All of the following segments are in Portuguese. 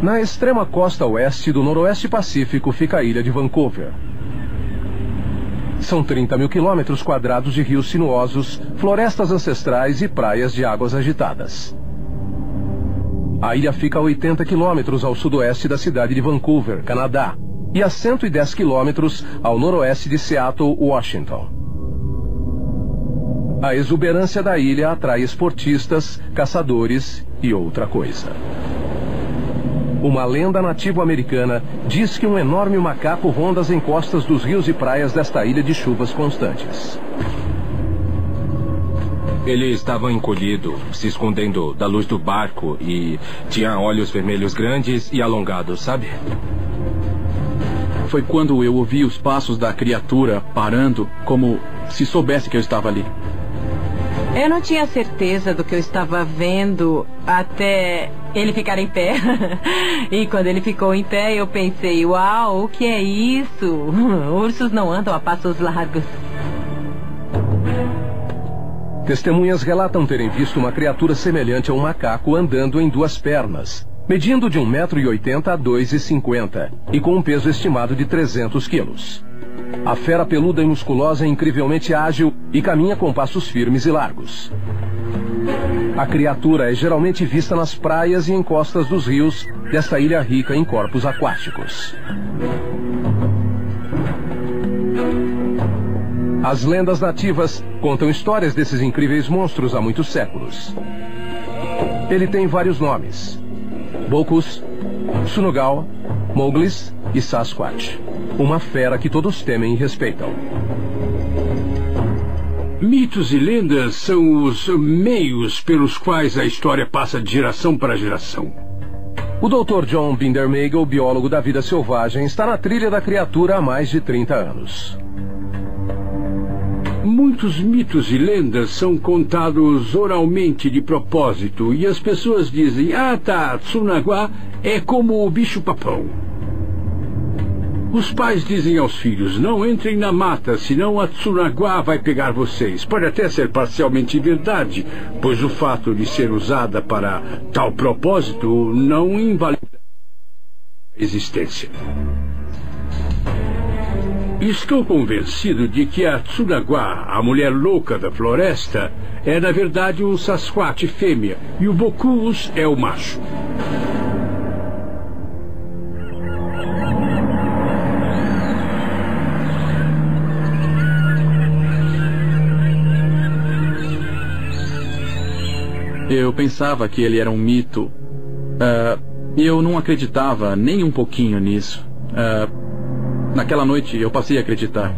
Na extrema costa oeste do noroeste Pacífico fica a ilha de Vancouver. São 30 mil quilômetros quadrados de rios sinuosos, florestas ancestrais e praias de águas agitadas. A ilha fica a 80 quilômetros ao sudoeste da cidade de Vancouver, Canadá, e a 110 quilômetros ao noroeste de Seattle, Washington. A exuberância da ilha atrai esportistas, caçadores e outra coisa. Uma lenda nativo-americana diz que um enorme macaco ronda as encostas dos rios e praias desta ilha de chuvas constantes. Ele estava encolhido, se escondendo da luz do barco e tinha olhos vermelhos grandes e alongados, sabe? Foi quando eu ouvi os passos da criatura parando, como se soubesse que eu estava ali. Eu não tinha certeza do que eu estava vendo até ele ficar em pé. E quando ele ficou em pé, eu pensei, uau, o que é isso? Ursos não andam a passos largos. Testemunhas relatam terem visto uma criatura semelhante a um macaco andando em duas pernas, medindo de 1,80 m a 2,50 m e com um peso estimado de 300 quilos. A fera peluda e musculosa é incrivelmente ágil e caminha com passos firmes e largos. A criatura é geralmente vista nas praias e encostas dos rios desta ilha rica em corpos aquáticos. As lendas nativas contam histórias desses incríveis monstros há muitos séculos. Ele tem vários nomes: Bokus, Sunugal, Mowglis e Sasquatch. Uma fera que todos temem e respeitam. Mitos e lendas são os meios pelos quais a história passa de geração para geração. O Dr. John Bindermagel, biólogo da vida selvagem, está na trilha da criatura há mais de 30 anos. Muitos mitos e lendas são contados oralmente de propósito e as pessoas dizem, Tsunaguá é como o bicho-papão. Os pais dizem aos filhos, não entrem na mata, senão a Tsunaguá vai pegar vocês. Pode até ser parcialmente verdade, pois o fato de ser usada para tal propósito não invalida a existência. Estou convencido de que a Tsunaguá, a mulher louca da floresta, é na verdade um Sasquatch fêmea e o Bokus é o macho. Eu pensava que ele era um mito. Eu não acreditava nem um pouquinho nisso. Naquela noite eu passei a acreditar.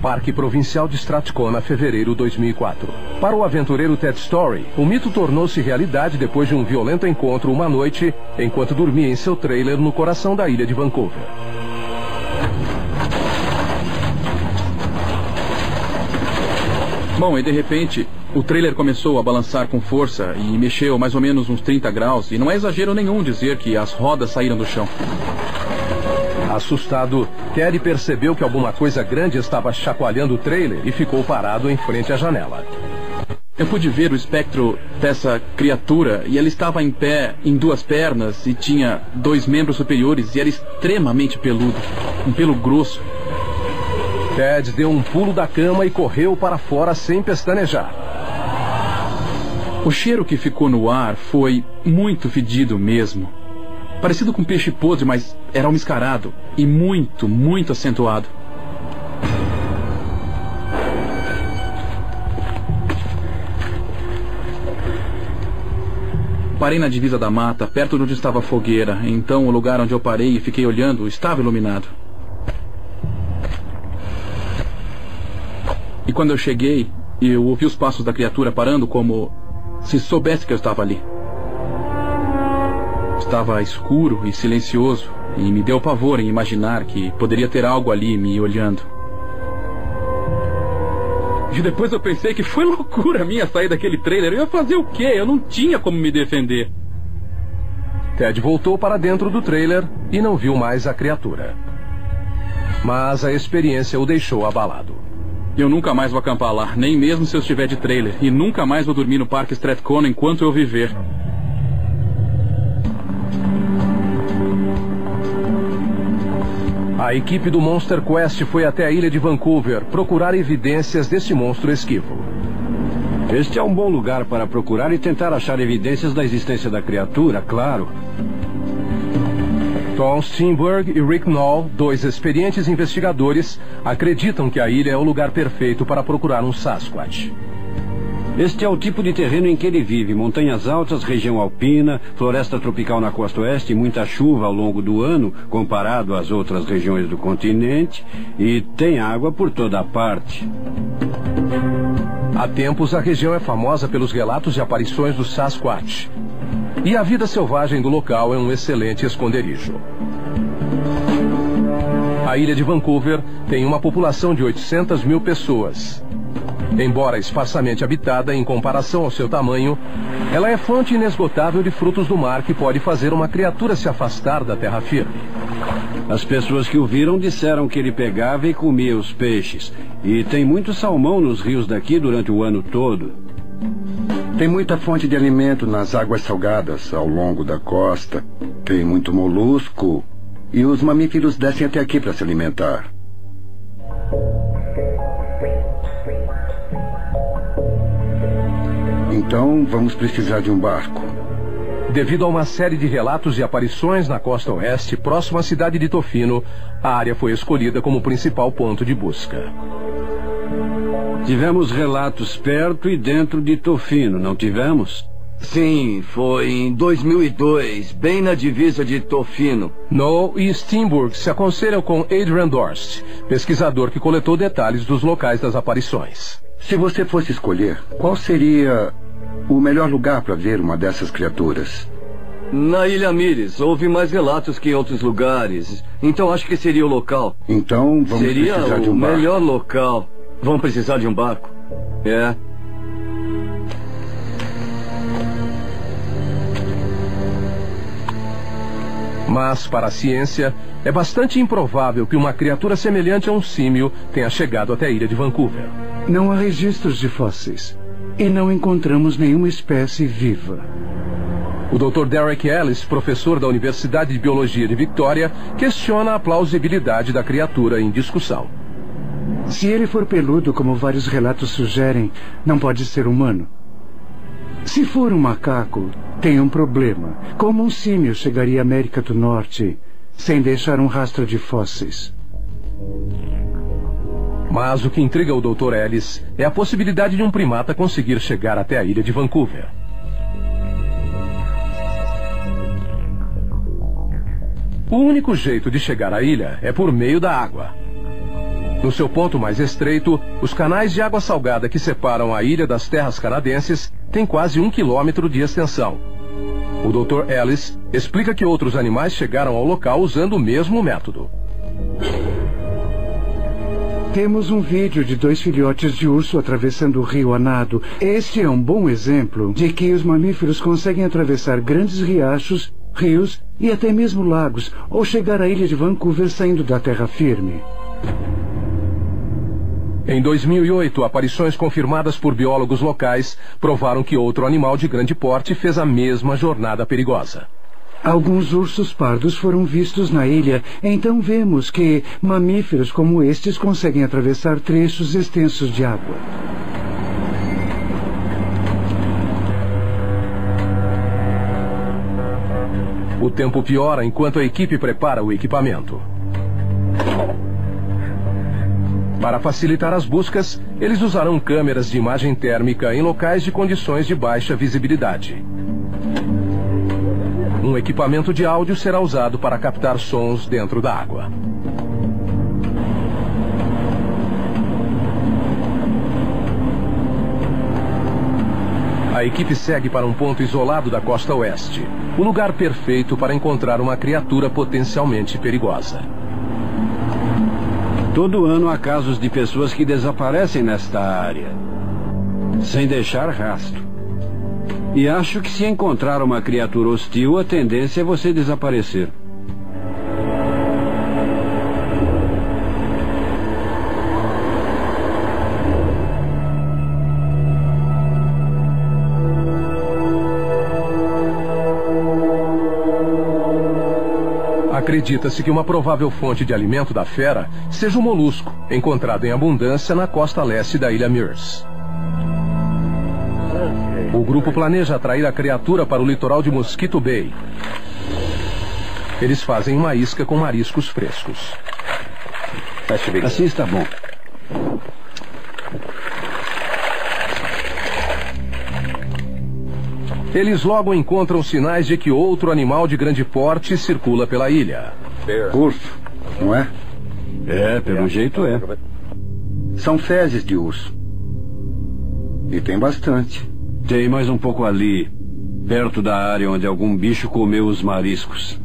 Parque Provincial de Strathcona, fevereiro de 2004. Para o aventureiro Ted Story, o mito tornou-se realidade depois de um violento encontro uma noite, enquanto dormia em seu trailer no coração da ilha de Vancouver. Bom, e de repente, o trailer começou a balançar com força e mexeu mais ou menos uns 30 graus, e não é exagero nenhum dizer que as rodas saíram do chão. Assustado, Ted percebeu que alguma coisa grande estava chacoalhando o trailer e ficou parado em frente à janela. Eu pude ver o espectro dessa criatura e ela estava em pé, em duas pernas, e tinha 2 membros superiores e era extremamente peludo, um pelo grosso. Ted deu um pulo da cama e correu para fora sem pestanejar. O cheiro que ficou no ar foi muito fedido mesmo. Parecido com peixe podre, mas era mascarado e muito, muito acentuado. Parei na divisa da mata, perto de onde estava a fogueira. Então o lugar onde eu parei e fiquei olhando estava iluminado. E quando eu cheguei, eu ouvi os passos da criatura parando como se soubesse que eu estava ali. Estava escuro e silencioso, e me deu pavor em imaginar que poderia ter algo ali me olhando. E depois eu pensei que foi loucura minha sair daquele trailer. Eu ia fazer o quê? Eu não tinha como me defender. Ted voltou para dentro do trailer e não viu mais a criatura. Mas a experiência o deixou abalado. Eu nunca mais vou acampar lá, nem mesmo se eu estiver de trailer. E nunca mais vou dormir no Parque Strathcona enquanto eu viver. A equipe do Monster Quest foi até a ilha de Vancouver procurar evidências deste monstro esquivo. Este é um bom lugar para procurar e tentar achar evidências da existência da criatura, claro. Tom Steinberg e Rick Knoll, 2 experientes investigadores, acreditam que a ilha é o lugar perfeito para procurar um Sasquatch. Este é o tipo de terreno em que ele vive. Montanhas altas, região alpina, floresta tropical na costa oeste, muita chuva ao longo do ano, comparado às outras regiões do continente, e tem água por toda a parte. Há tempos, a região é famosa pelos relatos de aparições do Sasquatch. E a vida selvagem do local é um excelente esconderijo. A ilha de Vancouver tem uma população de 800 mil pessoas. Embora esparsamente habitada em comparação ao seu tamanho, ela é fonte inesgotável de frutos do mar que pode fazer uma criatura se afastar da terra firme. As pessoas que o viram disseram que ele pegava e comia os peixes. E tem muito salmão nos rios daqui durante o ano todo. Tem muita fonte de alimento nas águas salgadas ao longo da costa. Tem muito molusco. E os mamíferos descem até aqui para se alimentar. Então, vamos precisar de um barco. Devido a uma série de relatos de aparições na costa oeste, próximo à cidade de Tofino, a área foi escolhida como principal ponto de busca. Tivemos relatos perto e dentro de Tofino, não tivemos? Sim, foi em 2002, bem na divisa de Tofino. Knoll e Steinberg se aconselham com Adrian Dorst, pesquisador que coletou detalhes dos locais das aparições. Se você fosse escolher, qual seria o melhor lugar para ver uma dessas criaturas? Na Ilha Mires, houve mais relatos que em outros lugares. Então acho que seria o local. Então vamos precisar de um barco. Seria o melhor local. Vamos precisar de um barco. É. Mas, para a ciência, é bastante improvável que uma criatura semelhante a um símio tenha chegado até a ilha de Vancouver. Não há registros de fósseis. E não encontramos nenhuma espécie viva. O Dr. Derek Ellis, professor da Universidade de Biologia de Victoria, questiona a plausibilidade da criatura em discussão. Se ele for peludo, como vários relatos sugerem, não pode ser humano. Se for um macaco, tem um problema. Como um símio chegaria à América do Norte sem deixar um rastro de fósseis? Mas o que intriga o Dr. Ellis é a possibilidade de um primata conseguir chegar até a ilha de Vancouver. O único jeito de chegar à ilha é por meio da água. No seu ponto mais estreito, os canais de água salgada que separam a ilha das terras canadenses têm quase 1 quilômetro de extensão. O Dr. Ellis explica que outros animais chegaram ao local usando o mesmo método. Temos um vídeo de 2 filhotes de urso atravessando o rio a nado. Este é um bom exemplo de que os mamíferos conseguem atravessar grandes riachos, rios e até mesmo lagos, ou chegar à ilha de Vancouver saindo da terra firme. Em 2008, aparições confirmadas por biólogos locais provaram que outro animal de grande porte fez a mesma jornada perigosa. Alguns ursos pardos foram vistos na ilha, então vemos que mamíferos como estes conseguem atravessar trechos extensos de água. O tempo piora enquanto a equipe prepara o equipamento. Para facilitar as buscas, eles usarão câmeras de imagem térmica em locais de condições de baixa visibilidade. Um equipamento de áudio será usado para captar sons dentro da água. A equipe segue para um ponto isolado da costa oeste, o lugar perfeito para encontrar uma criatura potencialmente perigosa. Todo ano há casos de pessoas que desaparecem nesta área, sem deixar rastro. E acho que se encontrar uma criatura hostil, a tendência é você desaparecer. A Acredita-se que uma provável fonte de alimento da fera seja o molusco, encontrado em abundância na costa leste da ilha Mears. O grupo planeja atrair a criatura para o litoral de Mosquito Bay. Eles fazem uma isca com mariscos frescos. Assim está bom. Eles logo encontram sinais de que outro animal de grande porte circula pela ilha. Urso, não é? É, pelo jeito é. São fezes de urso. E tem bastante. Tem mais um pouco ali, perto da área onde algum bicho comeu os mariscos.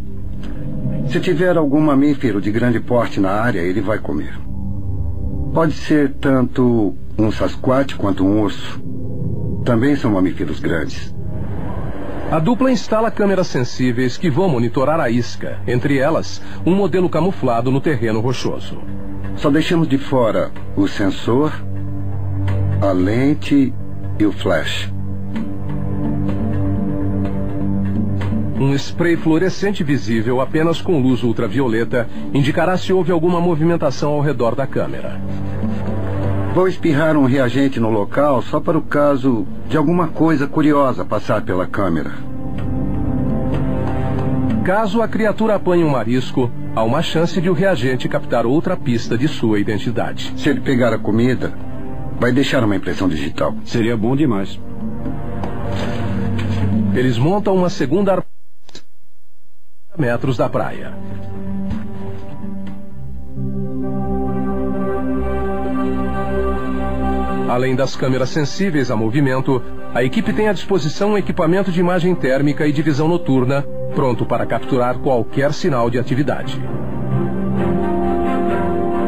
Se tiver algum mamífero de grande porte na área, ele vai comer. Pode ser tanto um Sasquatch quanto um urso. Também são mamíferos grandes. A dupla instala câmeras sensíveis que vão monitorar a isca. Entre elas, um modelo camuflado no terreno rochoso. Só deixamos de fora o sensor, a lente e o flash. Um spray fluorescente visível apenas com luz ultravioleta indicará se houve alguma movimentação ao redor da câmera. Vou espirrar um reagente no local só para o caso de alguma coisa curiosa passar pela câmera. Caso a criatura apanhe um marisco, há uma chance de o reagente captar outra pista de sua identidade. Se ele pegar a comida, vai deixar uma impressão digital. Seria bom demais. Eles montam uma segunda metros da praia. Além das câmeras sensíveis a movimento, a equipe tem à disposição um equipamento de imagem térmica e de visão noturna, pronto para capturar qualquer sinal de atividade.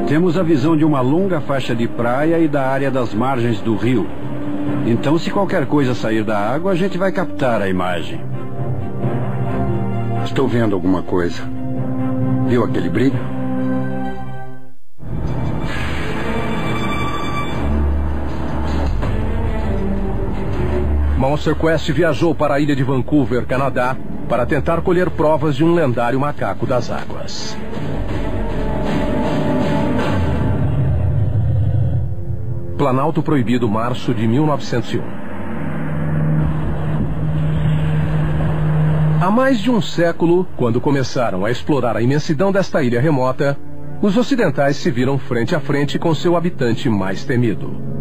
Temos a visão de uma longa faixa de praia e da área das margens do rio. Então, se qualquer coisa sair da água, a gente vai captar a imagem. Estou vendo alguma coisa. Viu aquele brilho? Monster Quest viajou para a ilha de Vancouver, Canadá, para tentar colher provas de um lendário macaco das águas. Planalto Proibido, março de 1901. Há mais de um século, quando começaram a explorar a imensidão desta ilha remota, os ocidentais se viram frente a frente com seu habitante mais temido.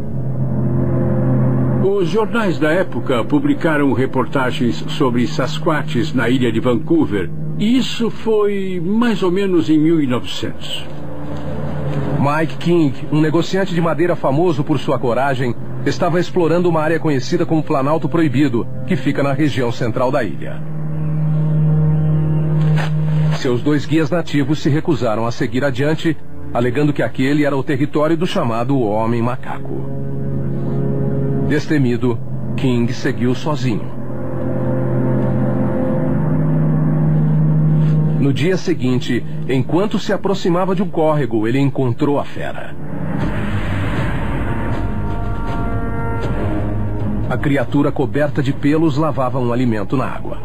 Os jornais da época publicaram reportagens sobre Sasquatches na ilha de Vancouver, e isso foi mais ou menos em 1900. Mike King, um negociante de madeira famoso por sua coragem, estava explorando uma área conhecida como Planalto Proibido, que fica na região central da ilha. Seus dois guias nativos se recusaram a seguir adiante, alegando que aquele era o território do chamado Homem Macaco. Destemido, King seguiu sozinho. No dia seguinte, enquanto se aproximava de um córrego, ele encontrou a fera. A criatura coberta de pelos lavava um alimento na água.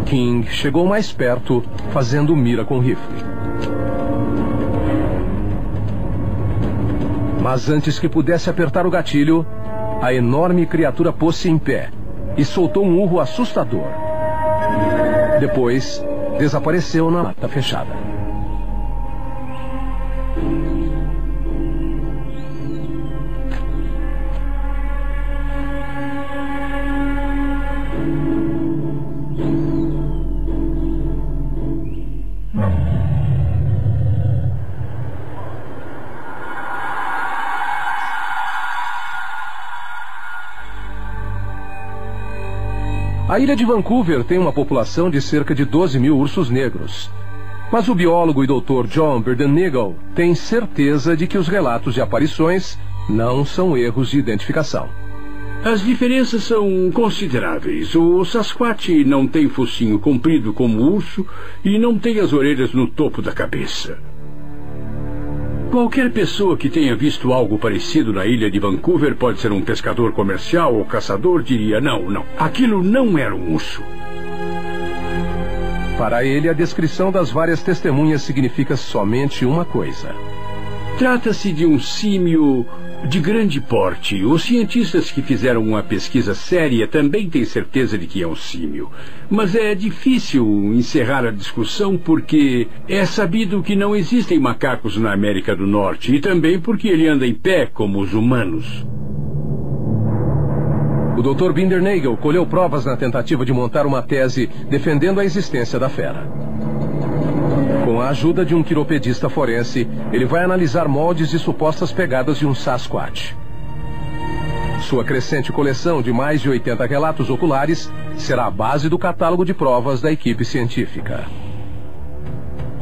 King chegou mais perto, fazendo mira com o rifle. Mas antes que pudesse apertar o gatilho, a enorme criatura pôs-se em pé e soltou um urro assustador. Depois, desapareceu na mata fechada. A ilha de Vancouver tem uma população de cerca de 12 mil ursos negros. Mas o biólogo e doutor John Burden-Nigel tem certeza de que os relatos de aparições não são erros de identificação. As diferenças são consideráveis. O Sasquatch não tem focinho comprido como o urso e não tem as orelhas no topo da cabeça. Qualquer pessoa que tenha visto algo parecido na ilha de Vancouver, pode ser um pescador comercial ou caçador, diria: não, aquilo não era um urso. Para ele, a descrição das várias testemunhas significa somente uma coisa. Trata-se de um símio de grande porte. Os cientistas que fizeram uma pesquisa séria também têm certeza de que é um símio. Mas é difícil encerrar a discussão porque é sabido que não existem macacos na América do Norte e também porque ele anda em pé como os humanos. O Dr. Bindernagel colheu provas na tentativa de montar uma tese defendendo a existência da fera. Com a ajuda de um quiropedista forense, ele vai analisar moldes e supostas pegadas de um Sasquatch. Sua crescente coleção de mais de 80 relatos oculares será a base do catálogo de provas da equipe científica.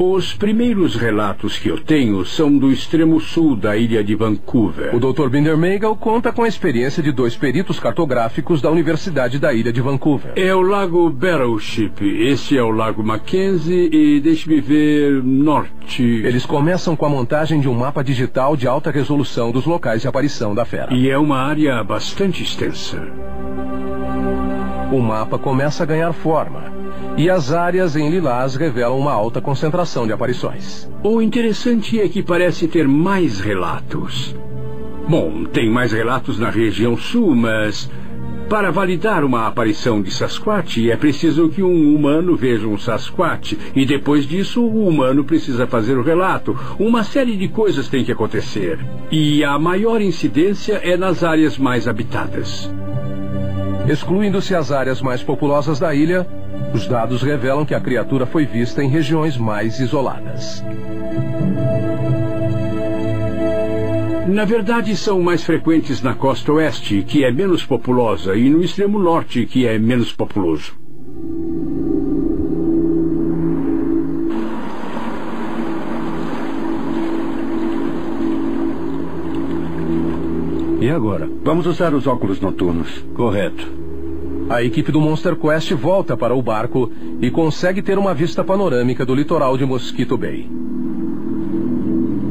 Os primeiros relatos que eu tenho são do extremo sul da ilha de Vancouver. O Dr. Bindernagel conta com a experiência de 2 peritos cartográficos da Universidade da ilha de Vancouver. É o Lago Battleship, esse é o Lago Mackenzie e, deixe-me ver, norte. Eles começam com a montagem de um mapa digital de alta resolução dos locais de aparição da fera. E é uma área bastante extensa. O mapa começa a ganhar forma. E as áreas em lilás revelam uma alta concentração de aparições. O interessante é que parece ter mais relatos. Bom, tem mais relatos na região sul, mas para validar uma aparição de Sasquatch é preciso que um humano veja um Sasquatch e depois disso o humano precisa fazer o relato. Uma série de coisas tem que acontecer. E a maior incidência é nas áreas mais habitadas. Excluindo-se as áreas mais populosas da ilha, os dados revelam que a criatura foi vista em regiões mais isoladas. Na verdade, são mais frequentes na costa oeste, que é menos populosa, e no extremo norte, que é menos populoso. E agora? Vamos usar os óculos noturnos. Correto. A equipe do Monster Quest volta para o barco e consegue ter uma vista panorâmica do litoral de Mosquito Bay.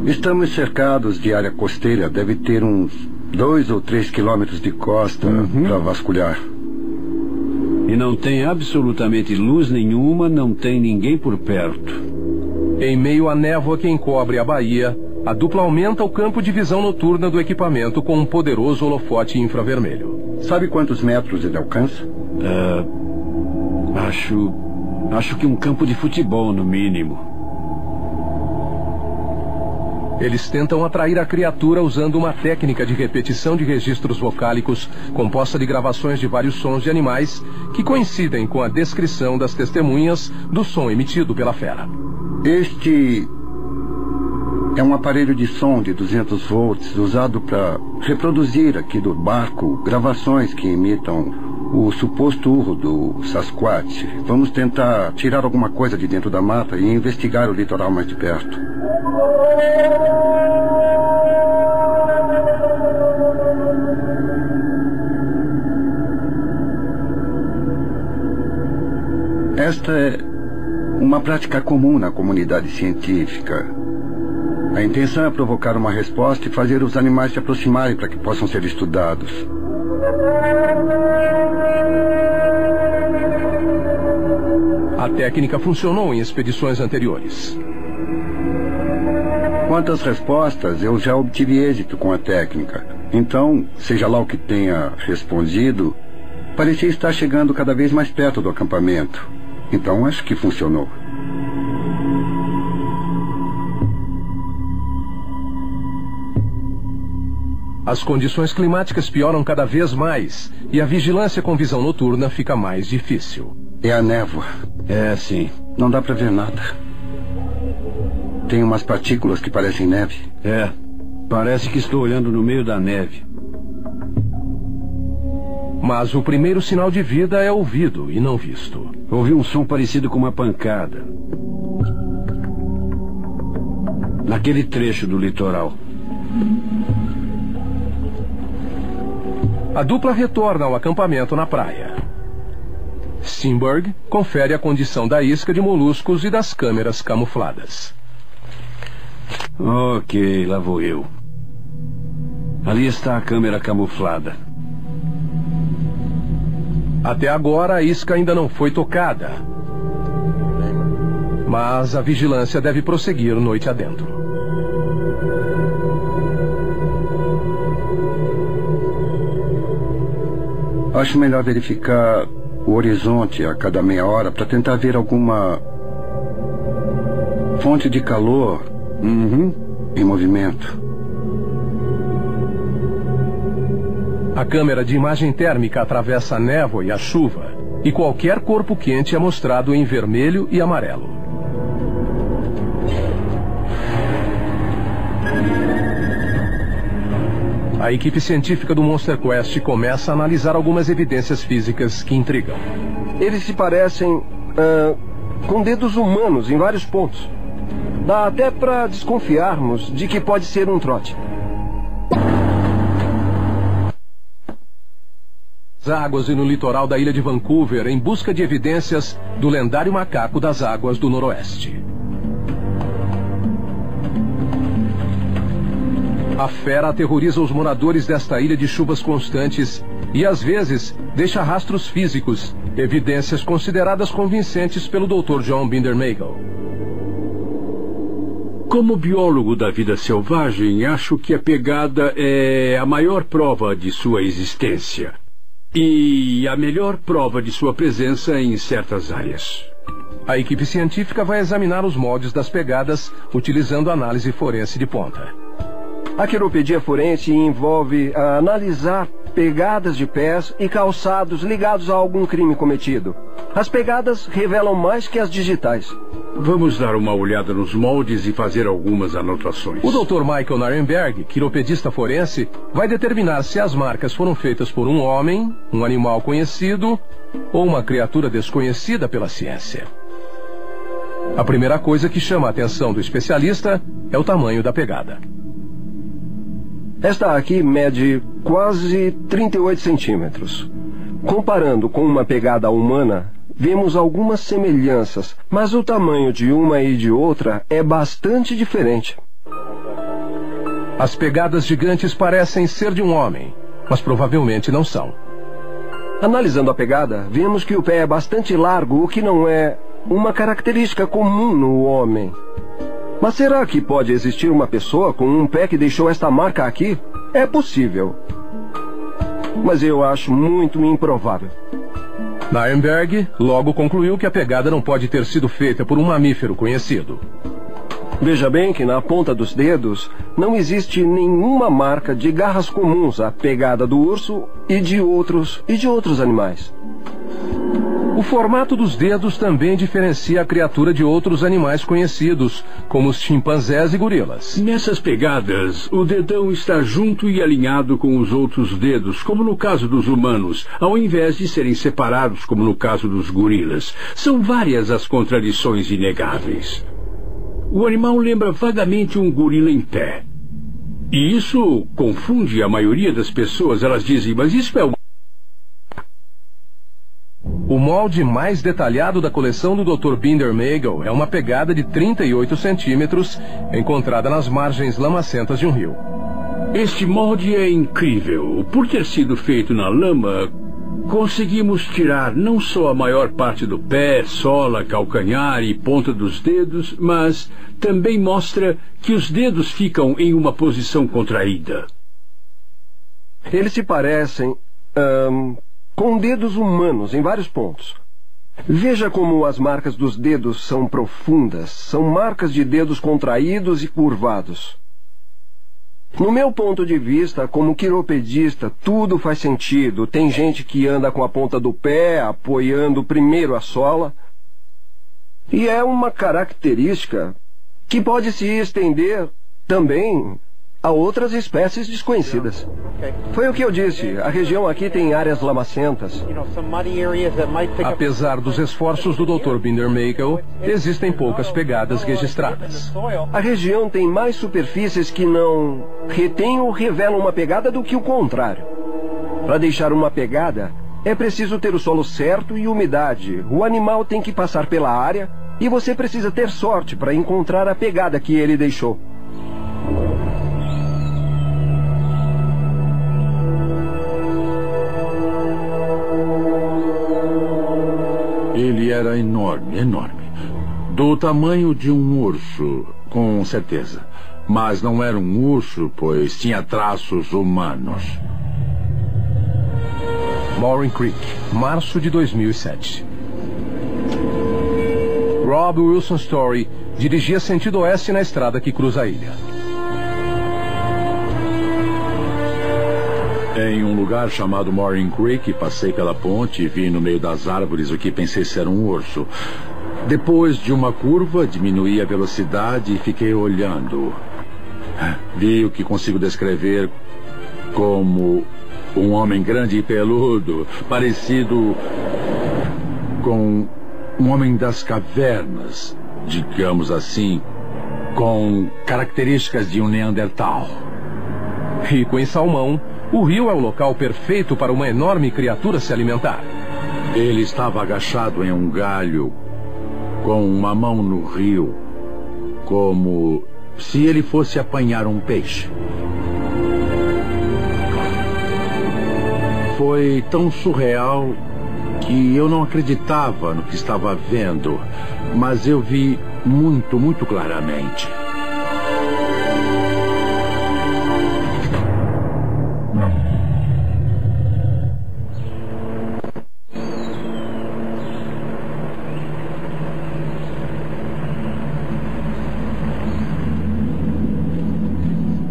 Estamos cercados de área costeira. Deve ter uns 2 ou 3 quilômetros de costa para vasculhar. E não tem absolutamente luz nenhuma, não tem ninguém por perto. Em meio à névoa que encobre a baía, a dupla aumenta o campo de visão noturna do equipamento com um poderoso holofote infravermelho. Sabe quantos metros ele alcança? Acho que um campo de futebol, no mínimo. Eles tentam atrair a criatura usando uma técnica de repetição de registros vocálicos composta de gravações de vários sons de animais que coincidem com a descrição das testemunhas do som emitido pela fera. Este é um aparelho de som de 200 volts usado para reproduzir aqui do barco gravações que imitam o suposto urro do Sasquatch. Vamos tentar tirar alguma coisa de dentro da mata e investigar o litoral mais de perto. Esta é uma prática comum na comunidade científica. A intenção é provocar uma resposta e fazer os animais se aproximarem para que possam ser estudados. A técnica funcionou em expedições anteriores. Quanto às respostas, eu já obtive êxito com a técnica. Então, seja lá o que tenha respondido, parecia estar chegando cada vez mais perto do acampamento. Então, acho que funcionou. As condições climáticas pioram cada vez mais e a vigilância com visão noturna fica mais difícil. É a névoa. É, sim. Não dá para ver nada. Tem umas partículas que parecem neve. É. Parece que estou olhando no meio da neve. Mas o primeiro sinal de vida é ouvido e não visto. Ouvi um som parecido com uma pancada. Naquele trecho do litoral. A dupla retorna ao acampamento na praia. Steinberg confere a condição da isca de moluscos e das câmeras camufladas. Ok, lá vou eu. Ali está a câmera camuflada. Até agora a isca ainda não foi tocada. Mas a vigilância deve prosseguir noite adentro. Acho melhor verificar o horizonte a cada meia hora para tentar ver alguma fonte de calor em movimento. A câmera de imagem térmica atravessa a névoa e a chuva, e qualquer corpo quente é mostrado em vermelho e amarelo. A equipe científica do Monster Quest começa a analisar algumas evidências físicas que intrigam. Eles se parecem com dedos humanos em vários pontos. Dá até para desconfiarmos de que pode ser um trote. Nas águas e no litoral da ilha de Vancouver, em busca de evidências do lendário macaco das águas do Noroeste. A fera aterroriza os moradores desta ilha de chuvas constantes e, às vezes, deixa rastros físicos, evidências consideradas convincentes pelo Dr. John Binder-Magel. Como biólogo da vida selvagem, acho que a pegada é a maior prova de sua existência e a melhor prova de sua presença em certas áreas. A equipe científica vai examinar os moldes das pegadas utilizando análise forense de ponta. A quiropedia forense envolve analisar pegadas de pés e calçados ligados a algum crime cometido. As pegadas revelam mais que as digitais. Vamos dar uma olhada nos moldes e fazer algumas anotações. O Dr. Michael Narenberg, quiropedista forense, vai determinar se as marcas foram feitas por um homem, um animal conhecido ou uma criatura desconhecida pela ciência. A primeira coisa que chama a atenção do especialista é o tamanho da pegada. Esta aqui mede quase 38 centímetros. Comparando com uma pegada humana, vemos algumas semelhanças, mas o tamanho de uma e de outra é bastante diferente. As pegadas gigantes parecem ser de um homem, mas provavelmente não são. Analisando a pegada, vemos que o pé é bastante largo, o que não é uma característica comum no homem. Mas será que pode existir uma pessoa com um pé que deixou esta marca aqui? É possível. Mas eu acho muito improvável. Narenberg logo concluiu que a pegada não pode ter sido feita por um mamífero conhecido. Veja bem que na ponta dos dedos não existe nenhuma marca de garras comuns à pegada do urso e de outros animais. O formato dos dedos também diferencia a criatura de outros animais conhecidos, como os chimpanzés e gorilas. Nessas pegadas, o dedão está junto e alinhado com os outros dedos, como no caso dos humanos, ao invés de serem separados, como no caso dos gorilas. São várias as contradições inegáveis. O animal lembra vagamente um gorila em pé. E isso confunde a maioria das pessoas. Elas dizem, mas isso é O molde mais detalhado da coleção do Dr. Binder-Magel é uma pegada de 38 centímetros encontrada nas margens lamacentas de um rio. Este molde é incrível. Por ter sido feito na lama, conseguimos tirar não só a maior parte do pé, sola, calcanhar e ponta dos dedos, mas também mostra que os dedos ficam em uma posição contraída. Eles se parecem com dedos humanos em vários pontos. Veja como as marcas dos dedos são profundas. São marcas de dedos contraídos e curvados. No meu ponto de vista, como quiropedista, tudo faz sentido. Tem gente que anda com a ponta do pé apoiando primeiro a sola. E é uma característica que pode se estender também a outras espécies desconhecidas. Foi o que eu disse. A região aqui tem áreas lamacentas. Apesar dos esforços do Dr. Binder-Magel, existem poucas pegadas registradas. A região tem mais superfícies que não retêm ou revelam uma pegada do que o contrário. Para deixar uma pegada, é preciso ter o solo certo e umidade. O animal tem que passar pela área e você precisa ter sorte para encontrar a pegada que ele deixou. Ele era enorme, enorme. Do tamanho de um urso, com certeza. Mas não era um urso, pois tinha traços humanos. Morin Creek, março de 2007. Rob Wilson Story dirigia sentido oeste na estrada que cruza a ilha. Em um lugar chamado Morin Creek, passei pela ponte e vi no meio das árvores o que pensei ser um urso. Depois de uma curva, diminuí a velocidade e fiquei olhando. Vi o que consigo descrever como um homem grande e peludo, parecido com um homem das cavernas, digamos assim, com características de um Neandertal. Rico em salmão, o rio é o local perfeito para uma enorme criatura se alimentar. Ele estava agachado em um galho, com uma mão no rio, como se ele fosse apanhar um peixe. Foi tão surreal que eu não acreditava no que estava vendo, mas eu vi muito, muito claramente.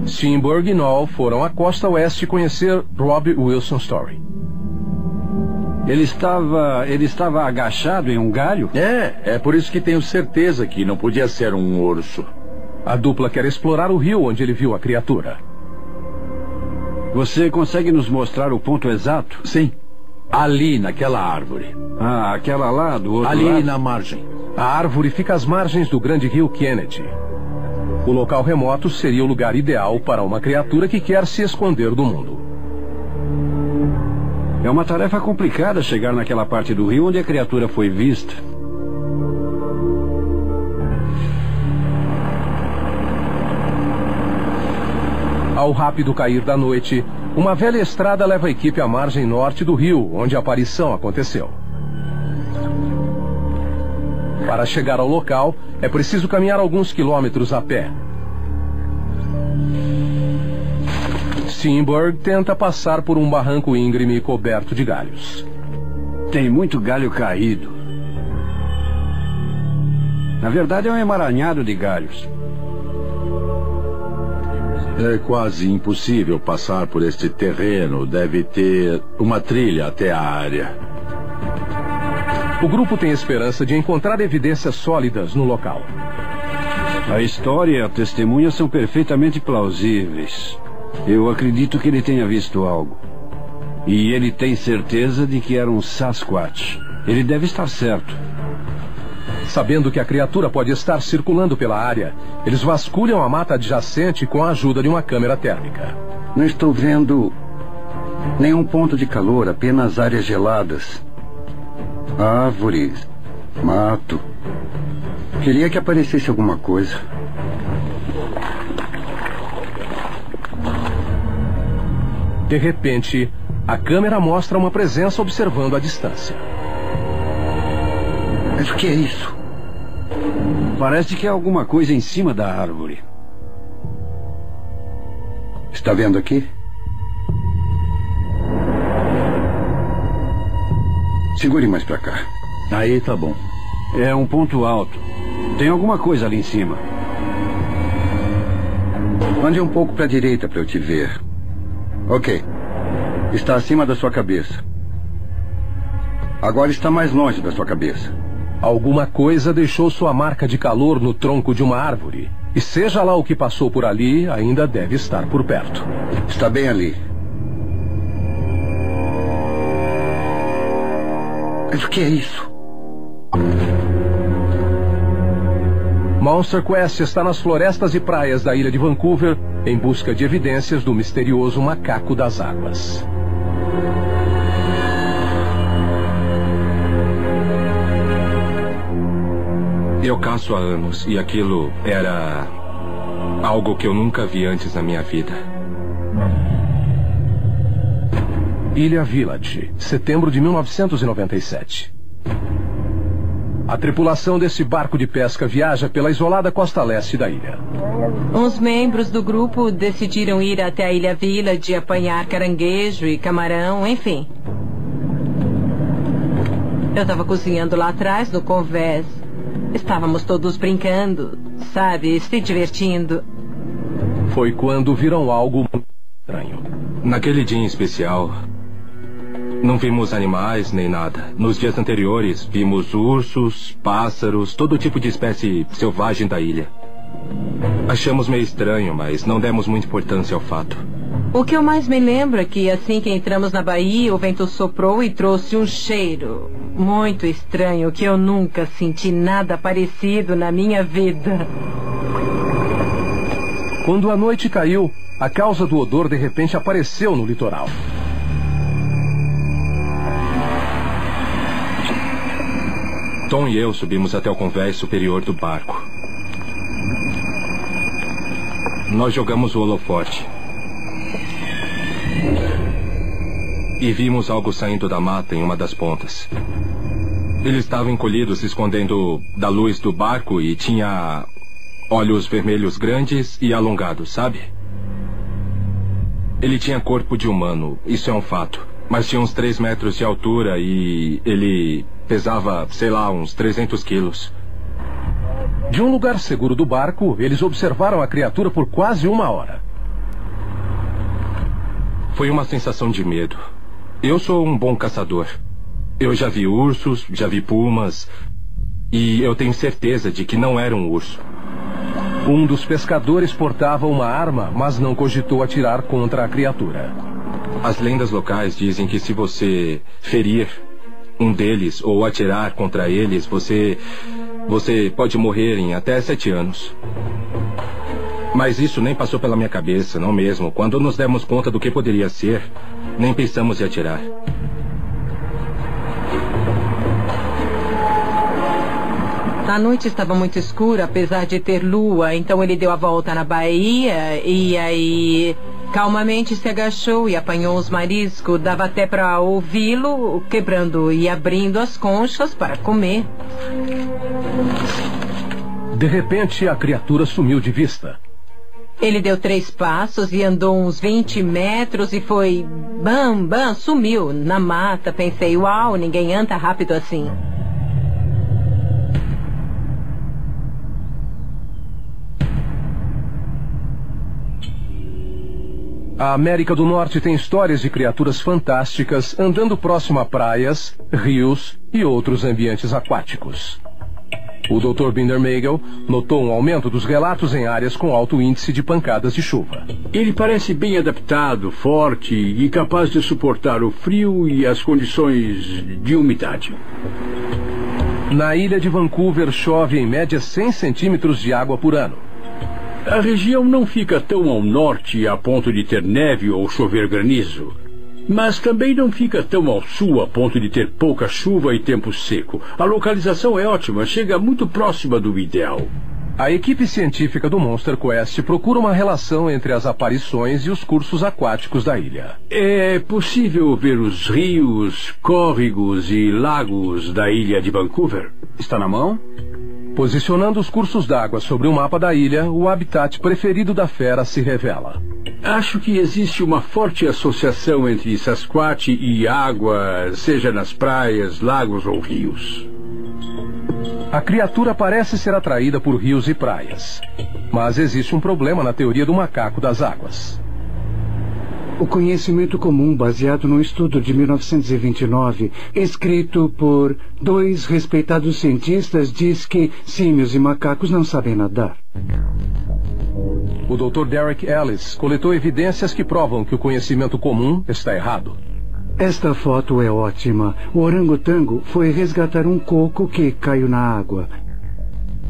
Steinberg e Knoll foram à costa oeste conhecer Rob Wilson Story. Ele estava agachado em um galho? É por isso que tenho certeza que não podia ser um urso. A dupla quer explorar o rio onde ele viu a criatura. Você consegue nos mostrar o ponto exato? Sim. Ali, naquela árvore. Ah, aquela lá, do outro lado? Ali na margem. A árvore fica às margens do grande rio Kennedy. O local remoto seria o lugar ideal para uma criatura que quer se esconder do mundo. É uma tarefa complicada chegar naquela parte do rio onde a criatura foi vista. Ao rápido cair da noite, uma velha estrada leva a equipe à margem norte do rio, onde a aparição aconteceu. Para chegar ao local, é preciso caminhar alguns quilômetros a pé. Steinberg tenta passar por um barranco íngreme coberto de galhos. Tem muito galho caído. Na verdade, é um emaranhado de galhos. É quase impossível passar por este terreno. Deve ter uma trilha até a área. O grupo tem esperança de encontrar evidências sólidas no local. A história e a testemunha são perfeitamente plausíveis. Eu acredito que ele tenha visto algo. E ele tem certeza de que era um Sasquatch. Ele deve estar certo. Sabendo que a criatura pode estar circulando pela área, eles vasculham a mata adjacente com a ajuda de uma câmera térmica. Não estou vendo nenhum ponto de calor, apenas áreas geladas. Árvores, mato. Queria que aparecesse alguma coisa. De repente, a câmera mostra uma presença observando à distância. Mas o que é isso? Parece que é alguma coisa em cima da árvore. Está vendo aqui? Segure mais pra cá. Aí tá bom. É um ponto alto. Tem alguma coisa ali em cima. Ande um pouco pra direita pra eu te ver. Ok. Está acima da sua cabeça. Agora está mais longe da sua cabeça. Alguma coisa deixou sua marca de calor no tronco de uma árvore. E seja lá o que passou por ali, ainda deve estar por perto. Está bem ali. Mas o que é isso? Monster Quest está nas florestas e praias da ilha de Vancouver em busca de evidências do misterioso macaco das águas. Eu caço há anos e aquilo era algo que eu nunca vi antes na minha vida. Ilha Village, setembro de 1997. A tripulação desse barco de pesca viaja pela isolada costa leste da ilha. Uns membros do grupo decidiram ir até a Ilha Village apanhar caranguejo e camarão, enfim. Eu estava cozinhando lá atrás, no convés. Estávamos todos brincando, sabe, se divertindo. Foi quando viram algo muito estranho. Naquele dia em especial, não vimos animais nem nada. Nos dias anteriores, vimos ursos, pássaros, todo tipo de espécie selvagem da ilha. Achamos meio estranho, mas não demos muita importância ao fato. O que eu mais me lembro é que assim que entramos na baía, o vento soprou e trouxe um cheiro muito estranho que eu nunca senti nada parecido na minha vida. Quando a noite caiu, a causa do odor de repente apareceu no litoral. Tom e eu subimos até o convés superior do barco. Nós jogamos o holofote. E vimos algo saindo da mata em uma das pontas. Ele estava encolhido, se escondendo da luz do barco e tinha olhos vermelhos grandes e alongados, sabe? Ele tinha corpo de humano, isso é um fato. Mas tinha uns 3 metros de altura e ele pesava, sei lá, uns 300 quilos. De um lugar seguro do barco, eles observaram a criatura por quase 1 hora. Foi uma sensação de medo. Eu sou um bom caçador. Eu já vi ursos, já vi pumas. E eu tenho certeza de que não era um urso. Um dos pescadores portava uma arma, mas não cogitou atirar contra a criatura. As lendas locais dizem que se você ferir um deles ou atirar contra eles, você pode morrer em até 7 anos. Mas isso nem passou pela minha cabeça, não mesmo. Quando nos demos conta do que poderia ser, nem pensamos em atirar. A noite estava muito escura, apesar de ter lua, então ele deu a volta na baía e aí calmamente se agachou e apanhou os mariscos. Dava até para ouvi-lo quebrando e abrindo as conchas para comer. De repente, a criatura sumiu de vista. Ele deu 3 passos e andou uns 20 metros e foi... Bam, bam, sumiu na mata. Pensei, uau, ninguém anda rápido assim. A América do Norte tem histórias de criaturas fantásticas andando próximo a praias, rios e outros ambientes aquáticos. O Dr. Bindermagel notou um aumento dos relatos em áreas com alto índice de pancadas de chuva. Ele parece bem adaptado, forte e capaz de suportar o frio e as condições de umidade. Na ilha de Vancouver chove em média 100 centímetros de água por ano. A região não fica tão ao norte a ponto de ter neve ou chover granizo. Mas também não fica tão ao sul a ponto de ter pouca chuva e tempo seco. A localização é ótima, chega muito próxima do ideal. A equipe científica do Monster Quest procura uma relação entre as aparições e os cursos aquáticos da ilha. É possível ver os rios, córregos e lagos da ilha de Vancouver? Está na mão? Posicionando os cursos d'água sobre o mapa da ilha, o habitat preferido da fera se revela. Acho que existe uma forte associação entre Sasquatch e água, seja nas praias, lagos ou rios. A criatura parece ser atraída por rios e praias. Mas existe um problema na teoria do macaco das águas. O conhecimento comum, baseado num estudo de 1929, escrito por 2 respeitados cientistas, diz que símios e macacos não sabem nadar. O Dr. Derek Ellis coletou evidências que provam que o conhecimento comum está errado. Esta foto é ótima. O orangotango foi resgatar um coco que caiu na água.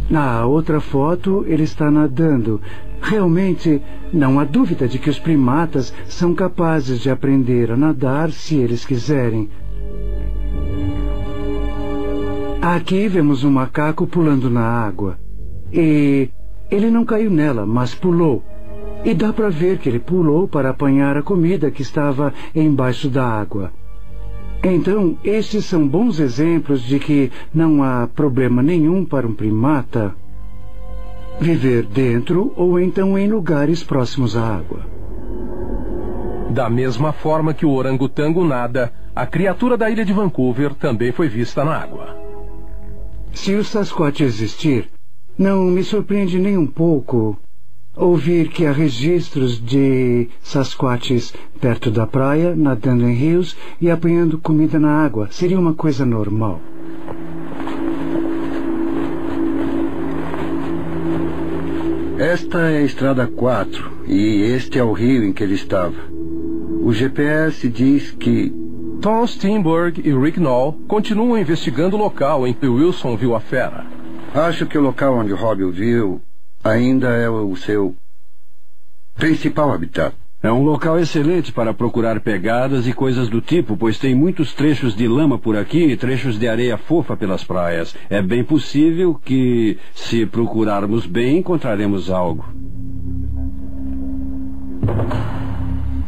Na outra foto, ele está nadando. Realmente, não há dúvida de que os primatas são capazes de aprender a nadar se eles quiserem. Aqui vemos um macaco pulando na água. E ele não caiu nela, mas pulou. E dá para ver que ele pulou para apanhar a comida que estava embaixo da água. Então, estes são bons exemplos de que não há problema nenhum para um primata viver dentro ou então em lugares próximos à água. Da mesma forma que o orangotango nada, a criatura da ilha de Vancouver também foi vista na água. Se o Sasquatch existir, não me surpreende nem um pouco ouvir que há registros de Sasquatches perto da praia, nadando em rios e apanhando comida na água. Seria uma coisa normal. Esta é a Estrada 4 e este é o rio em que ele estava. O GPS diz que... Tom Steinberg e Rick Knoll continuam investigando o local em que Wilson viu a fera. Acho que o local onde o Robbie o viu ainda é o seu principal habitat. É um local excelente para procurar pegadas e coisas do tipo, pois tem muitos trechos de lama por aqui e trechos de areia fofa pelas praias. É bem possível que, se procurarmos bem, encontraremos algo.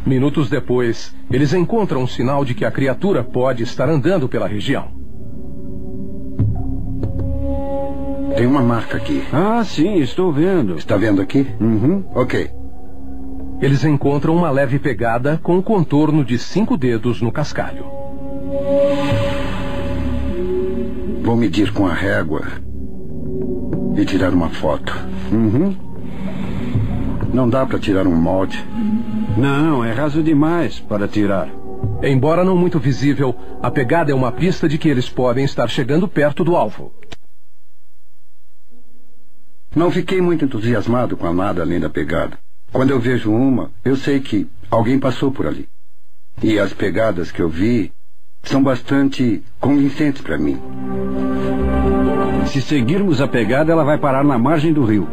Minutos depois, eles encontram um sinal de que a criatura pode estar andando pela região. Tem uma marca aqui. Ah, sim, estou vendo. Está vendo aqui? Uhum. Ok. Eles encontram uma leve pegada com o contorno de 5 dedos no cascalho. Vou medir com a régua e tirar uma foto. Uhum. Não dá para tirar um molde. Não, é raso demais para tirar. Embora não muito visível, a pegada é uma pista de que eles podem estar chegando perto do alvo. Não fiquei muito entusiasmado com a nada além da pegada. Quando eu vejo uma, eu sei que alguém passou por ali. E as pegadas que eu vi são bastante convincentes para mim. Se seguirmos a pegada, ela vai parar na margem do rio.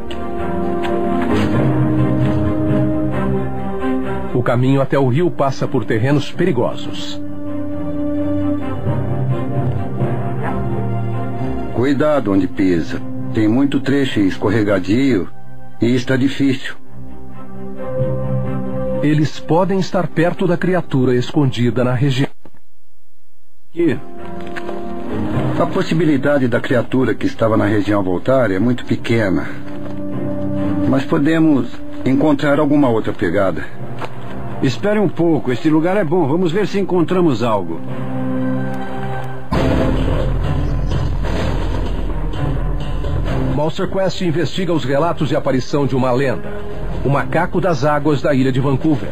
O caminho até o rio passa por terrenos perigosos. Cuidado onde pisa. Tem muito trecho escorregadio e está difícil. Eles podem estar perto da criatura escondida na região. E a possibilidade da criatura que estava na região voltar é muito pequena. Mas podemos encontrar alguma outra pegada. Espere um pouco, este lugar é bom. Vamos ver se encontramos algo. Monster Quest investiga os relatos de aparição de uma lenda, o macaco das águas da ilha de Vancouver.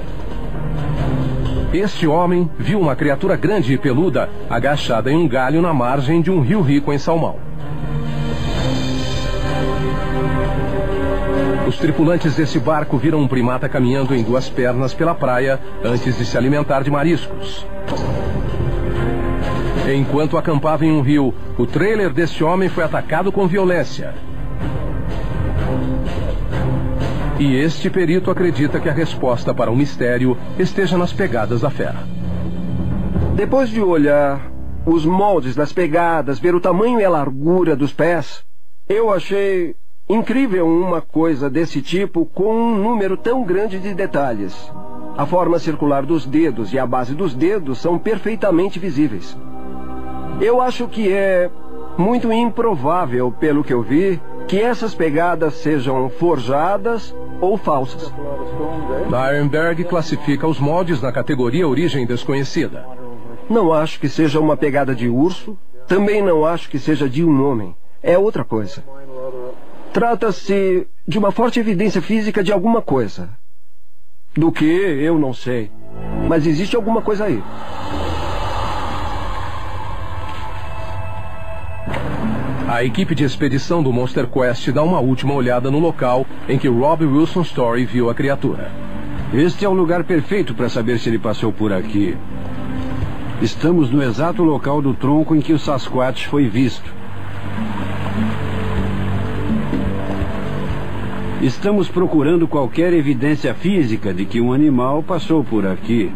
Este homem viu uma criatura grande e peluda agachada em um galho na margem de um rio rico em salmão. Os tripulantes desse barco viram um primata caminhando em 2 pernas pela praia antes de se alimentar de mariscos. Enquanto acampava em um rio, o trailer deste homem foi atacado com violência. E este perito acredita que a resposta para o mistério esteja nas pegadas da fera. Depois de olhar os moldes das pegadas, ver o tamanho e a largura dos pés, eu achei incrível uma coisa desse tipo com um número tão grande de detalhes. A forma circular dos dedos e a base dos dedos são perfeitamente visíveis. Eu acho que é muito improvável, pelo que eu vi, que essas pegadas sejam forjadas ou falsas. Nirenberg classifica os moldes na categoria origem desconhecida. Não acho que seja uma pegada de urso. Também não acho que seja de um homem. É outra coisa. Trata-se de uma forte evidência física de alguma coisa. Do que, eu não sei. Mas existe alguma coisa aí. A equipe de expedição do Monster Quest dá uma última olhada no local em que Robbie Wilson Story viu a criatura. Este é o lugar perfeito para saber se ele passou por aqui. Estamos no exato local do tronco em que o Sasquatch foi visto. Estamos procurando qualquer evidência física de que um animal passou por aqui,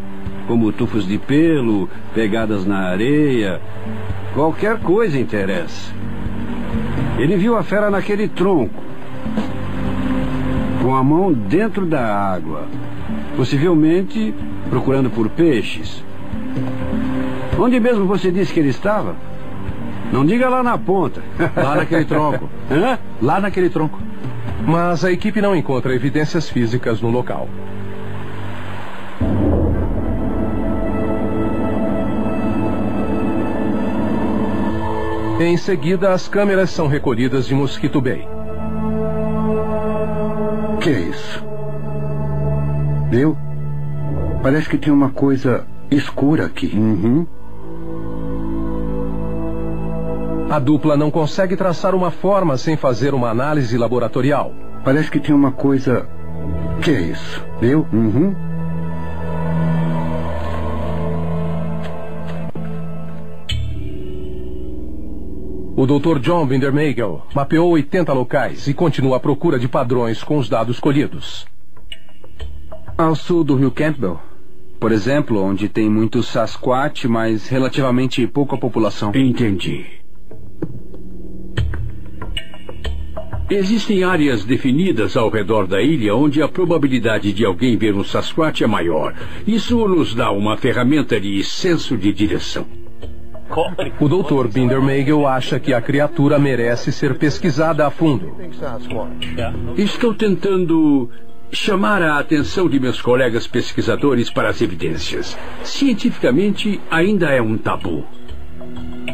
como tufos de pelo, pegadas na areia. Qualquer coisa interessa. Ele viu a fera naquele tronco, com a mão dentro da água, possivelmente procurando por peixes. Onde mesmo você disse que ele estava? Não diga lá na ponta. Lá naquele tronco. Hã? Lá naquele tronco. Mas a equipe não encontra evidências físicas no local. Em seguida, as câmeras são recolhidas de Mosquito Bay. Que é isso? Viu? Parece que tem uma coisa escura aqui. A dupla não consegue traçar uma forma sem fazer uma análise laboratorial. Parece que tem uma coisa... Que é isso? Viu? O Dr. John Bindermeigel mapeou 80 locais e continua à procura de padrões com os dados colhidos. Ao sul do rio Campbell, por exemplo, onde tem muito Sasquatch, mas relativamente pouca população. Entendi. Existem áreas definidas ao redor da ilha onde a probabilidade de alguém ver um Sasquatch é maior. Isso nos dá uma ferramenta de senso de direção. O Dr. Bindermeigel acha que a criatura merece ser pesquisada a fundo. Estou tentando chamar a atenção de meus colegas pesquisadores para as evidências. Cientificamente, ainda é um tabu.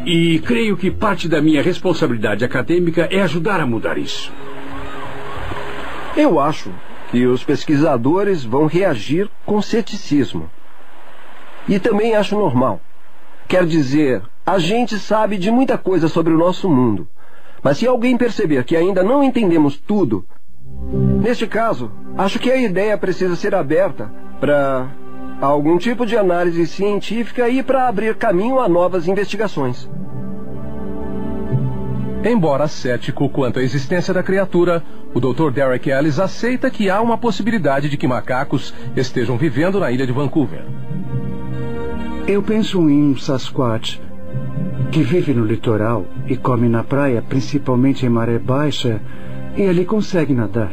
E creio que parte da minha responsabilidade acadêmica é ajudar a mudar isso. Eu acho que os pesquisadores vão reagir com ceticismo. E também acho normal. Quer dizer, a gente sabe de muita coisa sobre o nosso mundo. Mas se alguém perceber que ainda não entendemos tudo, neste caso, acho que a ideia precisa ser aberta para algum tipo de análise científica e para abrir caminho a novas investigações. Embora cético quanto à existência da criatura, o Dr. Derek Ellis aceita que há uma possibilidade de que macacos estejam vivendo na ilha de Vancouver. Eu penso em um Sasquatch que vive no litoral e come na praia, principalmente em maré baixa, e ali consegue nadar.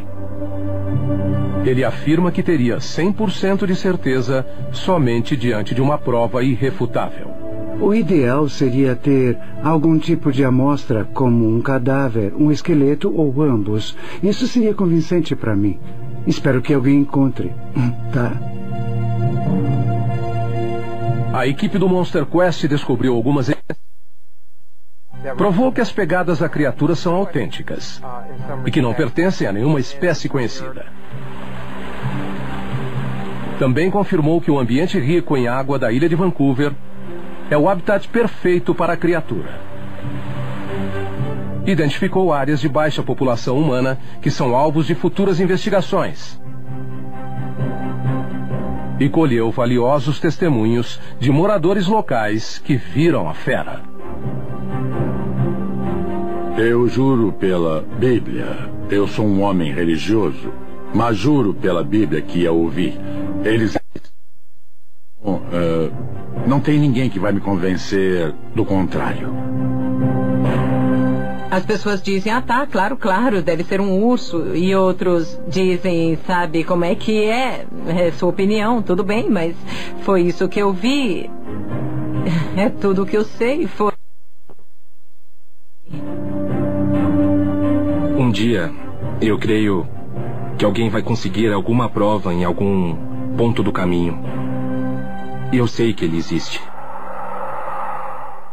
Ele afirma que teria 100% de certeza somente diante de uma prova irrefutável. O ideal seria ter algum tipo de amostra, como um cadáver, um esqueleto ou ambos. Isso seria convincente para mim. Espero que alguém encontre. Tá? A equipe do Monster Quest descobriu algumas evidências. Provou que as pegadas da criatura são autênticas e que não pertencem a nenhuma espécie conhecida. Também confirmou que o ambiente rico em água da ilha de Vancouver é o habitat perfeito para a criatura. Identificou áreas de baixa população humana que são alvos de futuras investigações. E colheu valiosos testemunhos de moradores locais que viram a fera. Eu juro pela Bíblia. Eu sou um homem religioso, mas juro pela Bíblia que a ouvi. Eles... não tem ninguém que vai me convencer do contrário. As pessoas dizem, tá, claro, deve ser um urso. E outros dizem, sabe como é que é sua opinião, tudo bem, mas foi isso que eu vi. É tudo que eu sei, foi... Um dia, eu creio que alguém vai conseguir alguma prova em algum ponto do caminho. E eu sei que ele existe.